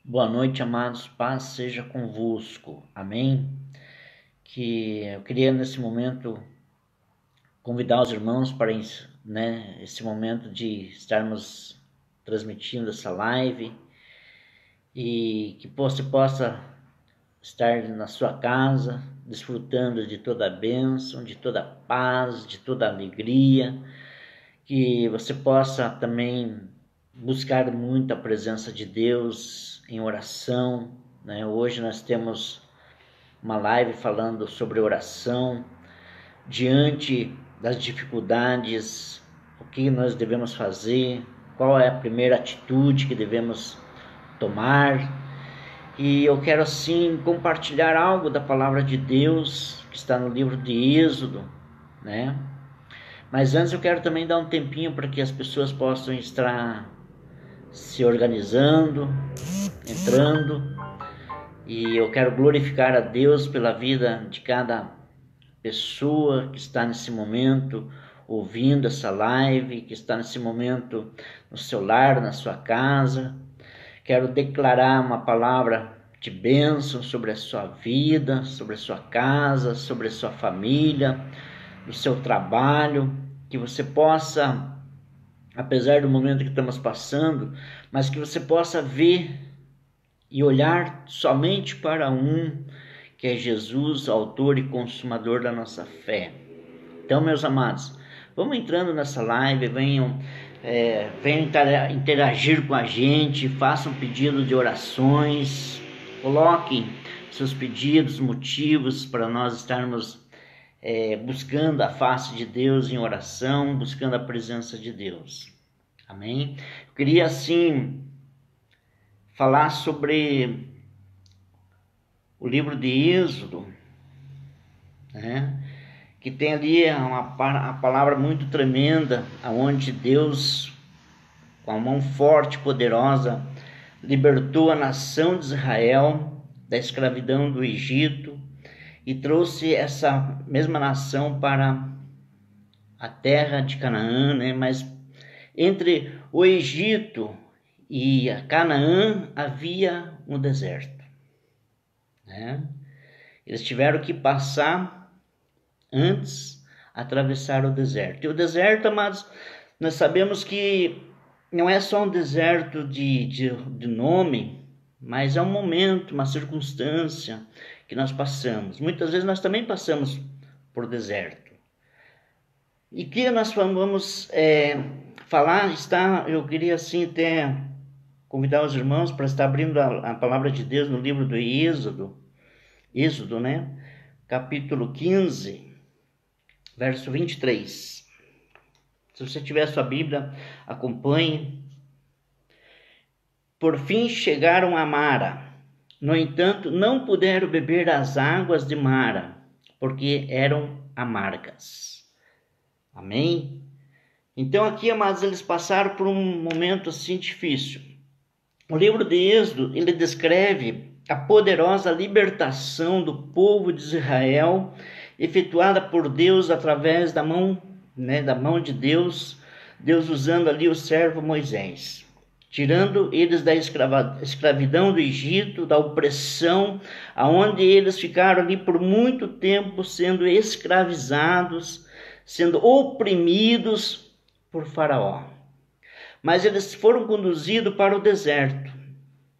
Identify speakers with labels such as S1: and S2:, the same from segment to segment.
S1: Boa noite, amados. Paz seja convosco. Amém? Que eu queria nesse momento convidar os irmãos para esse momento de estarmos transmitindo essa live e que você possa estar na sua casa, desfrutando de toda a bênção, de toda a paz, de toda a alegria, que você possa também buscar muito a presença de Deus em oração, né? Hoje nós temos uma live falando sobre oração, diante das dificuldades, o que nós devemos fazer, qual é a primeira atitude que devemos tomar. E eu quero assim compartilhar algo da palavra de Deus que está no livro de Êxodo, né? Mas antes eu quero também dar um tempinho para que as pessoas possam estar se organizando, entrando, e eu quero glorificar a Deus pela vida de cada pessoa que está nesse momento ouvindo essa live, que está nesse momento no seu lar, na sua casa. Quero declarar uma palavra de bênção sobre a sua vida, sobre a sua casa, sobre a sua família, no seu trabalho, que você possa, apesar do momento que estamos passando, mas que você possa ver e olhar somente para que é Jesus, autor e consumador da nossa fé. Então, meus amados, vamos entrando nessa live, venham interagir com a gente, façam pedido de orações, coloquem seus pedidos, motivos para nós estarmos buscando a face de Deus em oração, buscando a presença de Deus. Amém? Eu queria assim falar sobre o livro de Êxodo, né? Que tem ali uma palavra muito tremenda, onde Deus, com a mão forte e poderosa, libertou a nação de Israel da escravidão do Egito e trouxe essa mesma nação para a terra de Canaã, né? Mas entre o Egito e a Canaã havia um deserto, né? Eles tiveram que passar antes atravessar o deserto. E o deserto, amados, nós sabemos que não é só um deserto de nome, mas é um momento, uma circunstância que nós passamos. Muitas vezes nós também passamos por deserto. E que nós vamos falar, eu queria assim até convidar os irmãos para estar abrindo a palavra de Deus no livro do Êxodo, né? Capítulo 15, verso 23. Se você tiver a sua Bíblia, acompanhe. Por fim chegaram a Mara. No entanto, não puderam beber as águas de Mara, porque eram amargas. Amém? Então aqui, amados, eles passaram por um momento assim difícil. O livro de Êxodo, ele descreve a poderosa libertação do povo de Israel, efetuada por Deus através da mão de Deus, Deus usando ali o servo Moisés, tirando eles da escravidão do Egito, da opressão, aonde eles ficaram ali por muito tempo sendo escravizados, sendo oprimidos por Faraó. Mas eles foram conduzidos para o deserto.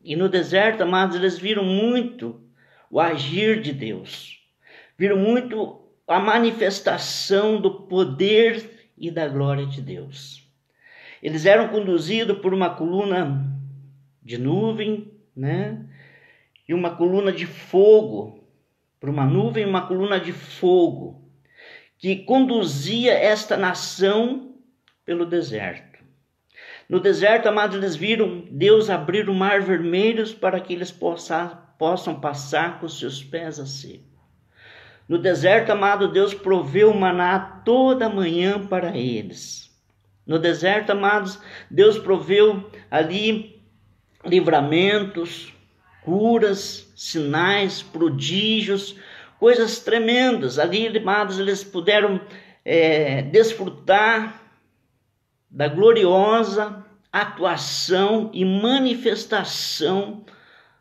S1: E no deserto, amados, eles viram muito o agir de Deus. Viram muito a manifestação do poder e da glória de Deus. Eles eram conduzidos por uma coluna de nuvem, né? E uma coluna de fogo. Por uma nuvem e uma coluna de fogo, que conduzia esta nação pelo deserto. No deserto, amados, eles viram Deus abrir o mar vermelho para que eles possam passar com seus pés a seco. No deserto, amado, Deus proveu maná toda manhã para eles. No deserto, amados, Deus proveu ali livramentos, curas, sinais, prodígios, coisas tremendas. Ali, amados, eles puderam desfrutar da gloriosa atuação e manifestação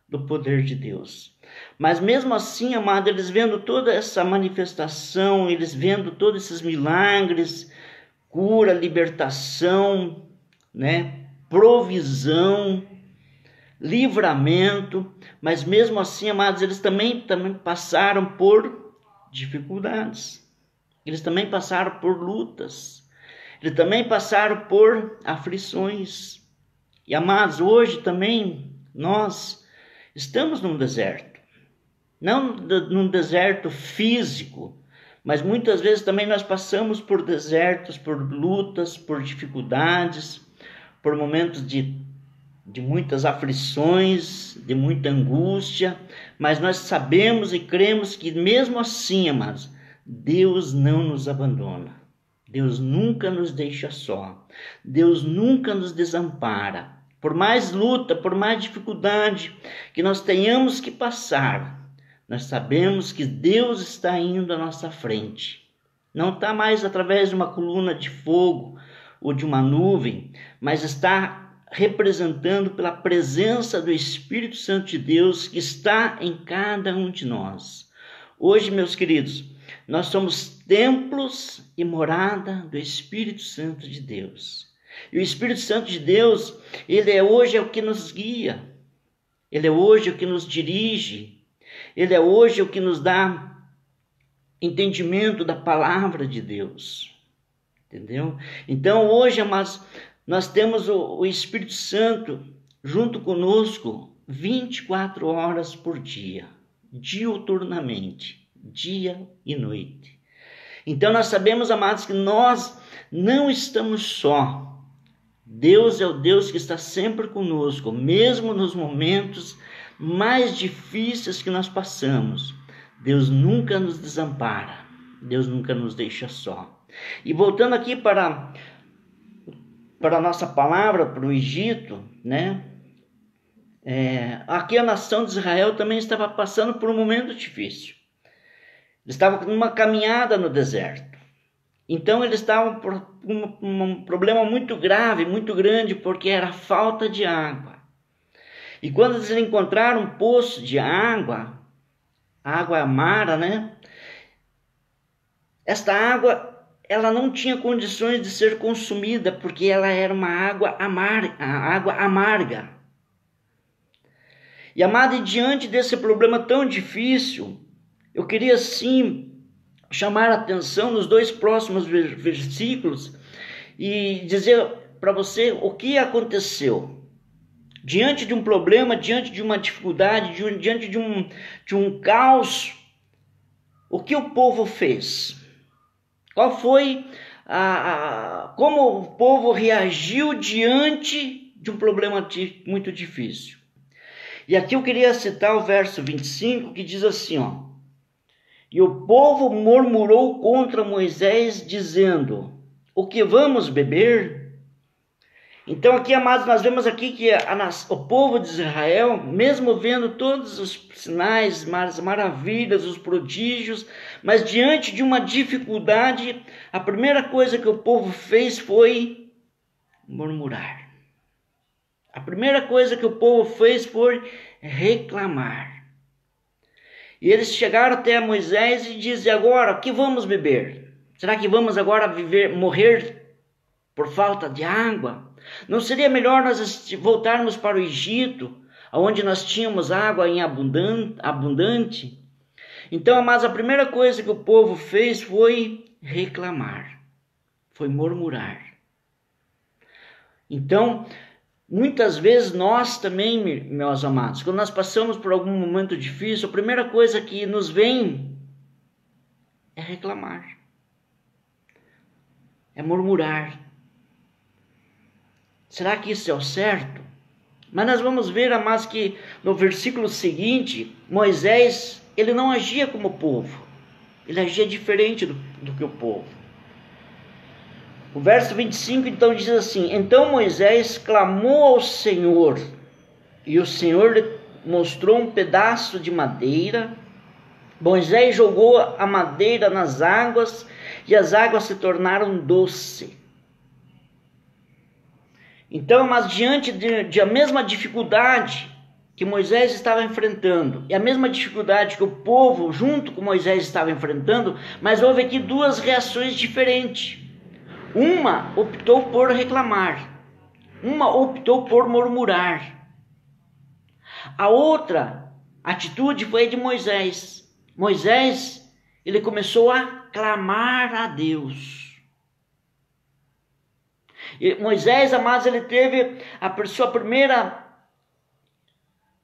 S2: do poder de Deus. Mas mesmo assim, amado, eles vendo toda essa manifestação, eles vendo todos esses milagres, cura, libertação, né, provisão, livramento, mas mesmo assim, amados, eles também passaram por dificuldades. Eles também passaram por lutas. Eles também passaram por aflições. E, amados, hoje também nós estamos num deserto. Não num deserto físico, mas muitas vezes também nós passamos por desertos, por lutas, por dificuldades, por momentos de muitas aflições, de muita angústia, mas nós sabemos e cremos que mesmo assim, amados, Deus não nos abandona. Deus nunca nos deixa só. Deus nunca nos desampara. Por mais luta, por mais dificuldade que nós tenhamos que passar, nós sabemos que Deus está indo à nossa frente. Não está mais através de uma coluna de fogo ou de uma nuvem, mas está representando pela presença do Espírito Santo de Deus que está em cada um de nós. Hoje, meus queridos, nós somos templos e morada do Espírito Santo de Deus. E o Espírito Santo de Deus, ele hoje é o que nos guia. Ele é hoje o que nos dirige. Ele é hoje o que nos dá entendimento da palavra de Deus. Entendeu? Então, hoje, amados, nós temos o Espírito Santo junto conosco 24 horas por dia, diuturnamente, dia e noite. Então nós sabemos, amados, que nós não estamos só. Deus é o Deus que está sempre conosco, mesmo nos momentos mais difíceis que nós passamos. Deus nunca nos desampara, Deus nunca nos deixa só. E voltando aqui para a nossa palavra, para o Egito, né? Aqui a nação de Israel também estava passando por um momento difícil. Eles estavam numa caminhada no deserto. Então eles estavam por um problema muito grave, muito grande, porque era a falta de água. E quando eles encontraram um poço de água, água amara, né? Esta água, ela não tinha condições de ser consumida, porque ela era uma água amarga. E, amado, diante desse problema tão difícil, eu queria sim chamar a atenção nos 2 próximos versículos e dizer para você o que aconteceu. Diante de um problema, diante de uma dificuldade, diante de um caos, o que o povo fez? Qual foi como o povo reagiu diante de um problema muito difícil? E aqui eu queria citar o verso 25, que diz assim, ó: e o povo murmurou contra Moisés, dizendo: o que vamos beber? Então aqui, amados, nós vemos aqui que o povo de Israel, mesmo vendo todos os sinais, as maravilhas, os prodígios, mas diante de uma dificuldade, a primeira coisa que o povo fez foi murmurar. A primeira coisa que o povo fez foi reclamar. E eles chegaram até Moisés e dizem: agora, o que vamos beber? Será que vamos agora morrer por falta de água? Não seria melhor nós voltarmos para o Egito, onde nós tínhamos água em abundante? Então, amados, a primeira coisa que o povo fez foi reclamar, foi murmurar. Então, muitas vezes nós também, meus amados, quando nós passamos por algum momento difícil, a primeira coisa que nos vem é reclamar, é murmurar. Será que isso é o certo? Mas nós vamos ver, amados, que no versículo seguinte, Moisés, ele não agia como o povo. Ele agia diferente do que o povo. O verso 25, então, diz assim: então Moisés clamou ao Senhor, e o Senhor lhe mostrou um pedaço de madeira. Moisés jogou a madeira nas águas, e as águas se tornaram doce. Então, mas diante de a mesma dificuldade, que Moisés estava enfrentando, e a mesma dificuldade que o povo junto com Moisés estava enfrentando, mas houve aqui duas reações diferentes. Uma optou por reclamar, uma optou por murmurar. A outra atitude foi a de Moisés. Moisés, ele começou a clamar a Deus. E Moisés, amados, ele teve a sua primeira,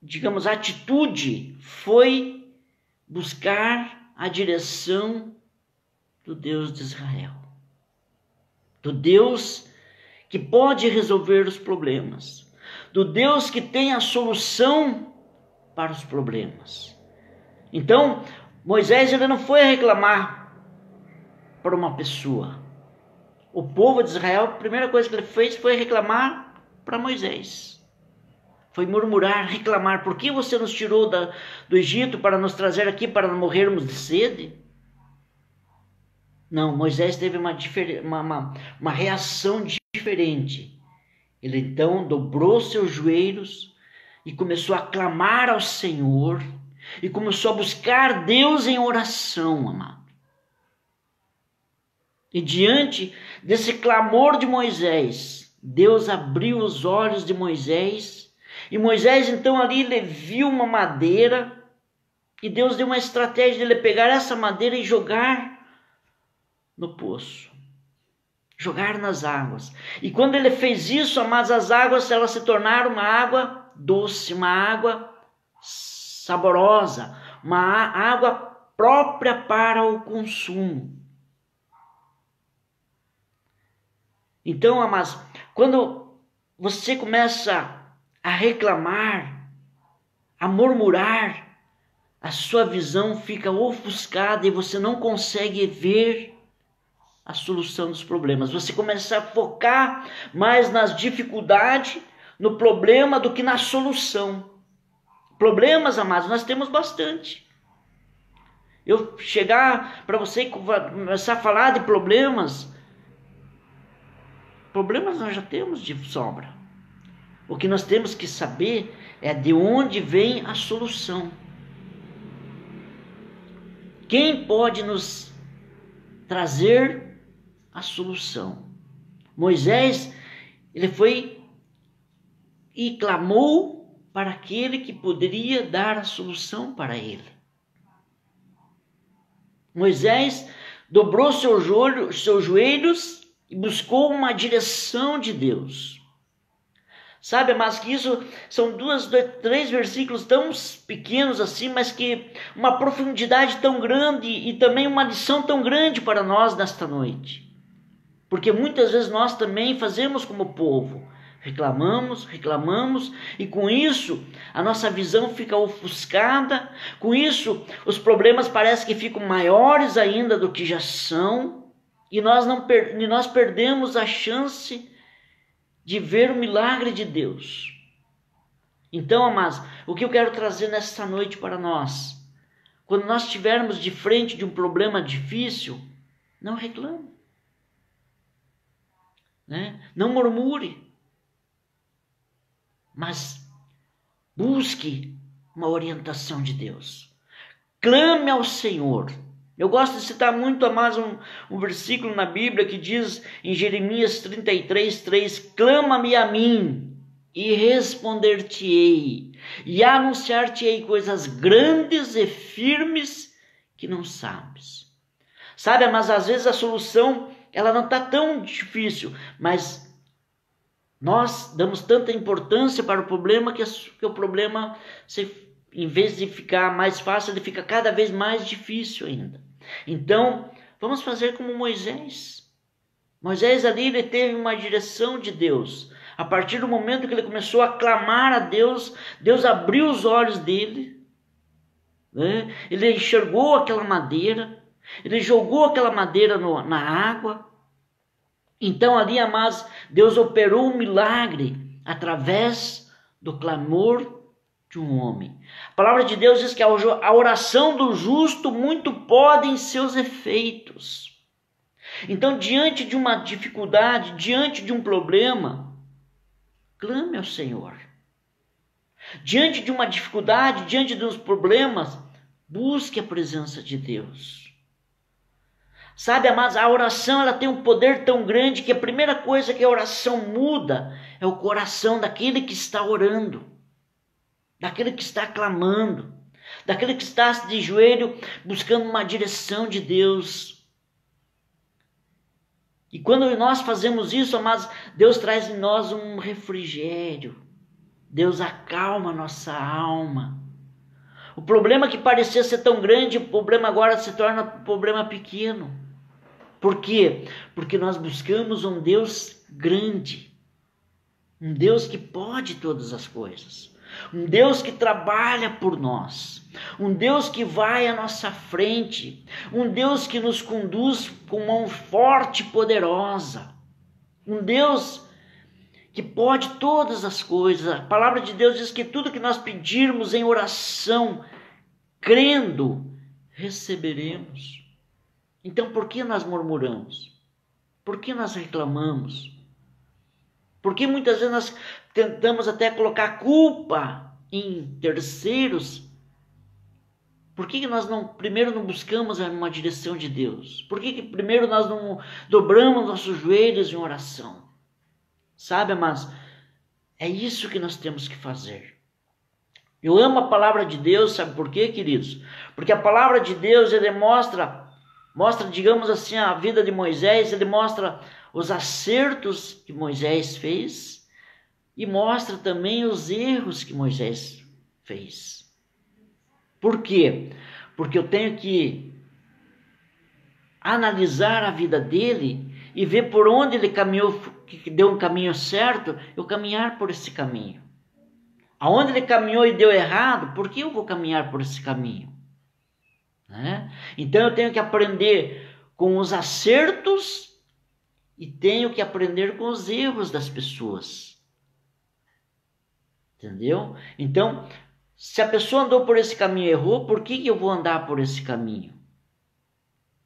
S2: digamos, atitude foi buscar a direção do Deus de Israel. Do Deus que pode resolver os problemas. Do Deus que tem a solução para os problemas. Então, Moisés ele não foi reclamar para uma pessoa. O povo de Israel, a primeira coisa que ele fez foi reclamar para Moisés. Foi murmurar, reclamar. Por que você nos tirou do Egito para nos trazer aqui para não morrermos de sede? Não, Moisés teve uma reação diferente. Ele então dobrou seus joelhos e começou a clamar ao Senhor e começou a buscar Deus em oração, amado. E diante desse clamor de Moisés, Deus abriu os olhos de Moisés. E Moisés então ali ele viu uma madeira. E Deus deu uma estratégia de ele pegar essa madeira e jogar no poço. Jogar nas águas. E quando ele fez isso, amados, as águas elas se tornaram uma água doce, uma água saborosa, uma água própria para o consumo. Então, amados, quando você começa a reclamar, a murmurar, a sua visão fica ofuscada e você não consegue ver a solução dos problemas. Você começa a focar mais nas dificuldades, no problema, do que na solução. Problemas, amados, nós temos bastante. Eu chegar para você e começar a falar de problemas nós já temos de sobra. O que nós temos que saber é de onde vem a solução. Quem pode nos trazer a solução? Moisés, ele foi e clamou para aquele que poderia dar a solução para ele. Moisés dobrou seus joelhos e buscou uma direção de Deus. Sabe, mas que isso são três versículos tão pequenos assim, mas que uma profundidade tão grande e também uma lição tão grande para nós nesta noite. Porque muitas vezes nós também fazemos como o povo. Reclamamos e com isso a nossa visão fica ofuscada. Com isso os problemas parecem que ficam maiores ainda do que já são. E nós perdemos a chance de ver o milagre de Deus. Então, amados, o que eu quero trazer nesta noite para nós? Quando nós estivermos de frente de um problema difícil, não reclame. Não murmure. Mas busque uma orientação de Deus. Clame ao Senhor. Eu gosto de citar muito mais um versículo na Bíblia que diz em Jeremias 33:3: clama-me a mim e responder-te-ei e anunciar-te-ei coisas grandes e firmes que não sabes. Sabe, mas às vezes a solução ela não está tão difícil, mas nós damos tanta importância para o problema que o problema em vez de ficar mais fácil, ele fica cada vez mais difícil ainda. Então, vamos fazer como Moisés. Moisés ali, ele teve uma direção de Deus. A partir do momento que ele começou a clamar a Deus, Deus abriu os olhos dele. Ele enxergou aquela madeira. Ele jogou aquela madeira na água. Então ali, amados, Deus operou um milagre através do clamor de um homem. A palavra de Deus diz que a oração do justo muito pode em seus efeitos. Então, diante de uma dificuldade, diante de um problema, clame ao Senhor. Diante de uma dificuldade, diante dos problemas, busque a presença de Deus. Sabe, amados, a oração ela tem um poder tão grande que a primeira coisa que a oração muda é o coração daquele que está orando, daquele que está clamando, daquele que está de joelho buscando uma direção de Deus. E quando nós fazemos isso, amados, Deus traz em nós um refrigério. Deus acalma a nossa alma. O problema que parecia ser tão grande, o problema agora se torna um problema pequeno. Por quê? Porque nós buscamos um Deus grande. Um Deus que pode todas as coisas. Um Deus que trabalha por nós. Um Deus que vai à nossa frente. Um Deus que nos conduz com mão forte e poderosa. Um Deus que pode todas as coisas. A palavra de Deus diz que tudo que nós pedirmos em oração, crendo, receberemos. Então por que nós murmuramos? Por que nós reclamamos? Por que muitas vezes nós tentamos até colocar culpa em terceiros? Por que nós primeiro não buscamos uma direção de Deus? Por que primeiro nós não dobramos nossos joelhos em oração? Sabe, mas é isso que nós temos que fazer. Eu amo a palavra de Deus, sabe por quê, queridos? Porque a palavra de Deus, ele mostra, digamos assim, a vida de Moisés, ele mostra os acertos que Moisés fez e mostra também os erros que Moisés fez. Por quê? Porque eu tenho que analisar a vida dele e ver por onde ele caminhou, que deu um caminho certo, eu caminhar por esse caminho. Aonde ele caminhou e deu errado, por que eu vou caminhar por esse caminho? Então eu tenho que aprender com os acertos e tenho que aprender com os erros das pessoas. Entendeu? Então, se a pessoa andou por esse caminho e errou, por que eu vou andar por esse caminho?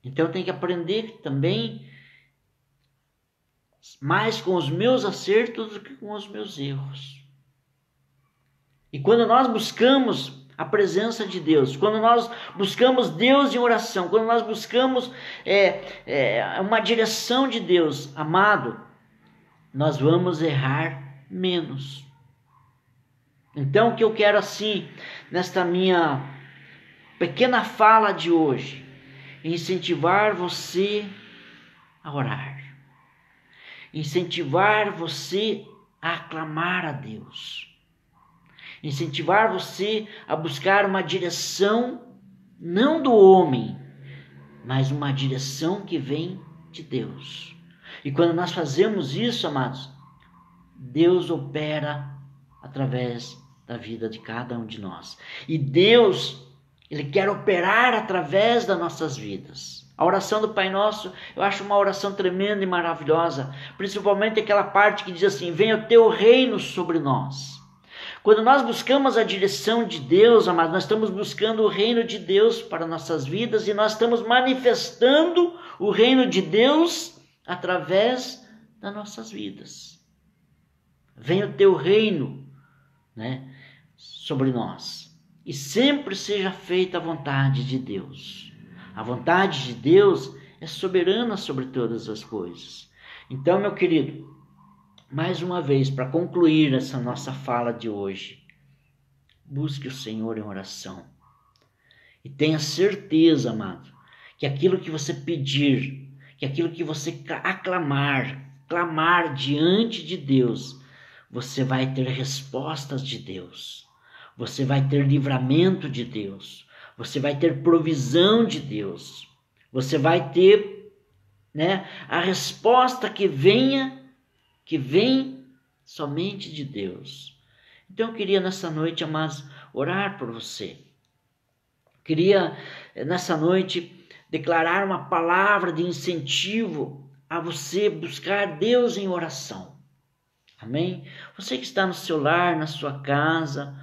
S2: Então eu tenho que aprender também mais com os meus acertos do que com os meus erros. E quando nós buscamos a presença de Deus, quando nós buscamos Deus em oração, quando nós buscamos uma direção de Deus, amado, nós vamos errar menos. Então o que eu quero assim, nesta minha pequena fala de hoje, é incentivar você a orar, incentivar você a aclamar a Deus, incentivar você a buscar uma direção não do homem, mas uma direção que vem de Deus. E quando nós fazemos isso, amados, Deus opera através da vida de cada um de nós. E Deus, Ele quer operar através das nossas vidas. A oração do Pai Nosso, eu acho uma oração tremenda e maravilhosa, principalmente aquela parte que diz assim: venha o teu reino sobre nós. Quando nós buscamos a direção de Deus, amados, nós estamos buscando o reino de Deus para nossas vidas e nós estamos manifestando o reino de Deus através das nossas vidas. Venha o teu reino, sobre nós. E sempre seja feita a vontade de Deus. A vontade de Deus é soberana sobre todas as coisas. Então, meu querido, mais uma vez, para concluir essa nossa fala de hoje, busque o Senhor em oração. E tenha certeza, amado, que aquilo que você pedir, que aquilo que você clamar diante de Deus, você vai ter respostas de Deus. Você vai ter livramento de Deus. Você vai ter provisão de Deus. Você vai ter, a resposta que vem somente de Deus. Então eu queria nessa noite, amados, orar por você. Queria nessa noite declarar uma palavra de incentivo a você buscar Deus em oração. Amém? Você que está no seu lar, na sua casa,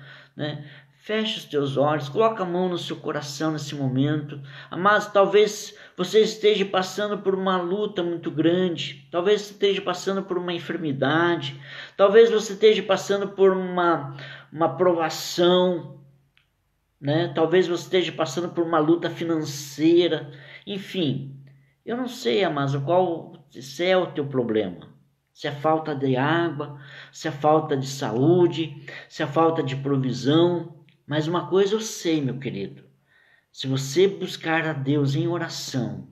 S1: Feche os teus olhos, coloca a mão no seu coração nesse momento. Amados, talvez você esteja passando por uma luta muito grande, talvez você esteja passando por uma enfermidade, talvez você esteja passando por uma provação, né? Talvez você esteja passando por uma luta financeira, enfim. Eu não sei, amados, se é o teu problema. Se é falta de água, se é falta de saúde, se é falta de provisão. Mas uma coisa eu sei, meu querido. Se você buscar a Deus em oração,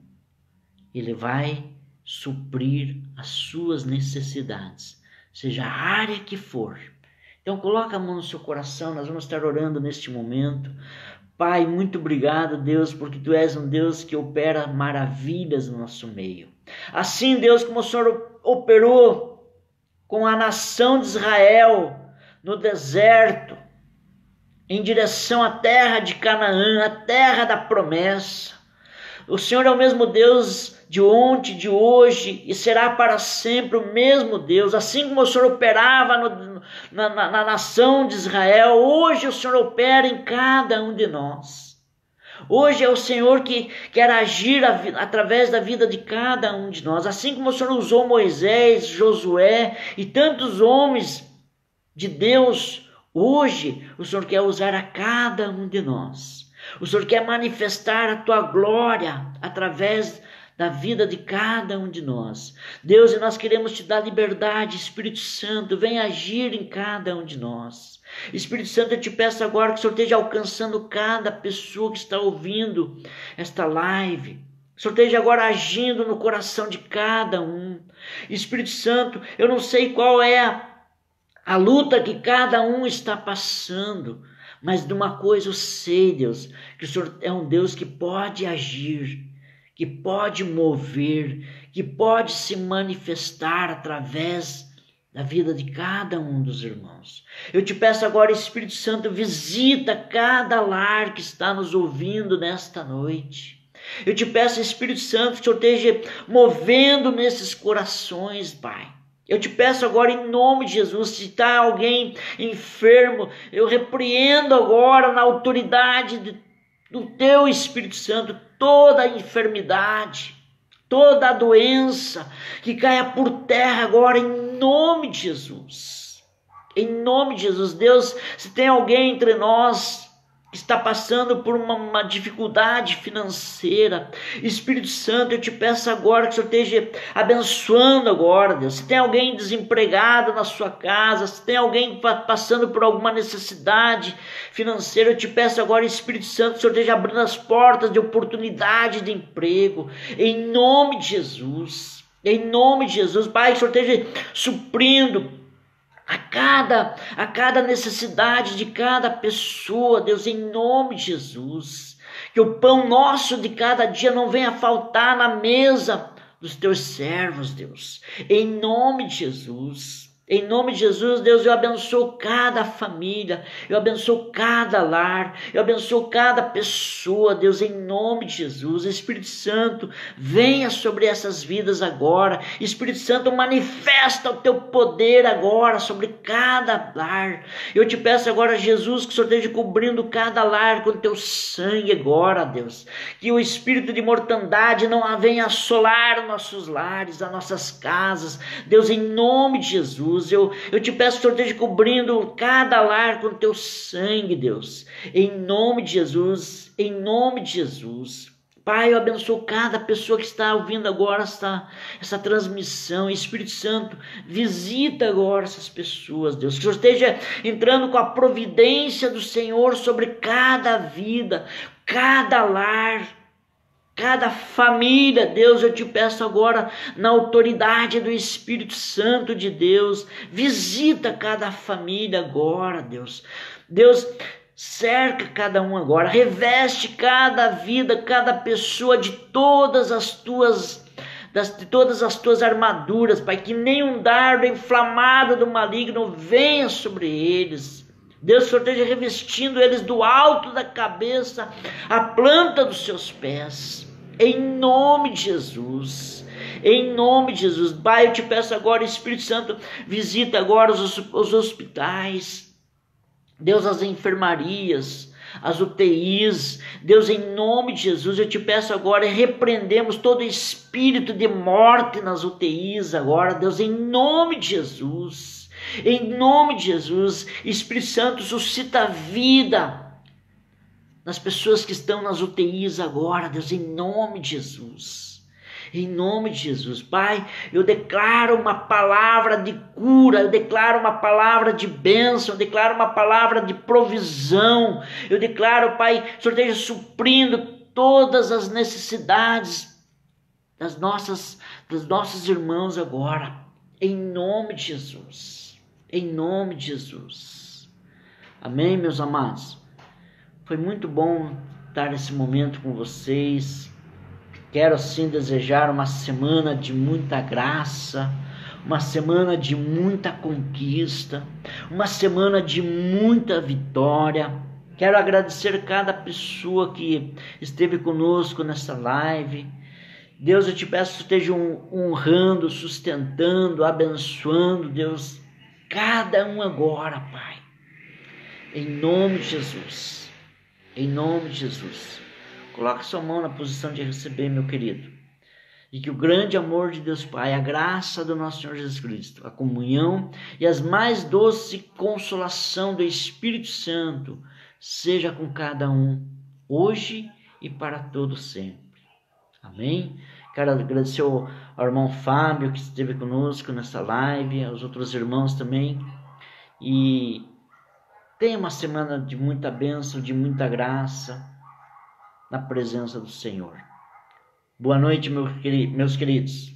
S1: Ele vai suprir as suas necessidades, seja a área que for. Então coloca a mão no seu coração, nós vamos estar orando neste momento. Pai, muito obrigado, Deus, porque Tu és um Deus que opera maravilhas no nosso meio. Assim, Deus, como o Senhor operou com a nação de Israel no deserto, em direção à terra de Canaã, a terra da promessa. O Senhor é o mesmo Deus de ontem, de hoje, e será para sempre o mesmo Deus. Assim como o Senhor operava na nação de Israel, hoje o Senhor opera em cada um de nós. Hoje é o Senhor que quer agir através da vida de cada um de nós. Assim como o Senhor usou Moisés, Josué e tantos homens de Deus, hoje o Senhor quer usar a cada um de nós. O Senhor quer manifestar a Tua glória através da vida de cada um de nós. Deus, e nós queremos Te dar liberdade. Espírito Santo, vem agir em cada um de nós. Espírito Santo, eu Te peço agora que o Senhor esteja alcançando cada pessoa que está ouvindo esta live. O Senhor esteja agora agindo no coração de cada um. Espírito Santo, eu não sei qual é a luta que cada um está passando, mas de uma coisa eu sei, Deus, que o Senhor é um Deus que pode agir, que pode mover, que pode se manifestar através da vida de cada um dos irmãos. Eu Te peço agora, Espírito Santo, visita cada lar que está nos ouvindo nesta noite. Eu Te peço, Espírito Santo, que o Senhor esteja movendo nesses corações, Pai. Eu Te peço agora em nome de Jesus, se está alguém enfermo, eu repreendo agora na autoridade do Teu Espírito Santo toda a enfermidade, toda a doença que caia por terra agora em nome de Jesus. Em nome de Jesus, Deus, se tem alguém entre nós que está passando por uma dificuldade financeira, Espírito Santo, eu Te peço agora que o Senhor esteja abençoando agora, Deus. Se tem alguém desempregado na sua casa, se tem alguém passando por alguma necessidade financeira, eu Te peço agora, Espírito Santo, que o Senhor esteja abrindo as portas de oportunidade de emprego, em nome de Jesus. Em nome de Jesus, Pai, que o Senhor esteja suprindo a cada necessidade de cada pessoa, Deus, em nome de Jesus. Que o pão nosso de cada dia não venha faltar na mesa dos Teus servos, Deus. Em nome de Jesus. Em nome de Jesus, Deus, eu abençoo cada família, eu abençoo cada lar, eu abençoo cada pessoa, Deus, em nome de Jesus. Espírito Santo, venha sobre essas vidas agora. Espírito Santo, manifesta o Teu poder agora sobre cada lar. Eu Te peço agora, Jesus, que o Senhor esteja cobrindo cada lar com Teu sangue agora, Deus. Que o espírito de mortandade não venha assolar nossos lares, as nossas casas, Deus, em nome de Jesus. Eu Te peço que o Senhor esteja cobrindo cada lar com Teu sangue, Deus. Em nome de Jesus, em nome de Jesus. Pai, eu abençoo cada pessoa que está ouvindo agora essa transmissão. Espírito Santo, visita agora essas pessoas, Deus. Que o Senhor esteja entrando com a providência do Senhor sobre cada vida, cada lar, cada família. Deus, eu Te peço agora, na autoridade do Espírito Santo de Deus, visita cada família agora, Deus. Deus, cerca cada um agora, reveste cada vida, cada pessoa de todas as tuas armaduras, Pai, que nenhum dardo inflamado do maligno venha sobre eles. Deus, que o Senhor esteja revestindo eles do alto da cabeça à planta dos seus pés. Em nome de Jesus. Em nome de Jesus. Pai, eu Te peço agora, Espírito Santo, visita agora os hospitais. Deus, as enfermarias, as UTIs, Deus, em nome de Jesus, eu te peço agora, repreendemos todo espírito de morte nas UTIs agora, Deus, em nome de Jesus, Espírito Santo, suscita vida nas pessoas que estão nas UTIs agora, Deus, em nome de Jesus. Em nome de Jesus, Pai, eu declaro uma palavra de cura, eu declaro uma palavra de bênção, eu declaro uma palavra de provisão, eu declaro, Pai, que o Senhor esteja suprindo todas as necessidades dos nossos irmãos agora, em nome de Jesus, em nome de Jesus. Amém, meus amados? Foi muito bom estar nesse momento com vocês. Quero assim desejar uma semana de muita graça, uma semana de muita conquista, uma semana de muita vitória. Quero agradecer cada pessoa que esteve conosco nessa live. Deus, eu te peço que esteja honrando, sustentando, abençoando, Deus, cada um agora, Pai. Em nome de Jesus. Em nome de Jesus. Coloque sua mão na posição de receber, meu querido. E que o grande amor de Deus Pai, a graça do nosso Senhor Jesus Cristo, a comunhão e as mais doces consolação do Espírito Santo seja com cada um, hoje e para todo sempre. Amém? Quero agradecer ao irmão Fábio que esteve conosco nessa live, aos outros irmãos também. E tenha uma semana de muita bênção, de muita graça, na presença do Senhor. Boa noite, meus queridos.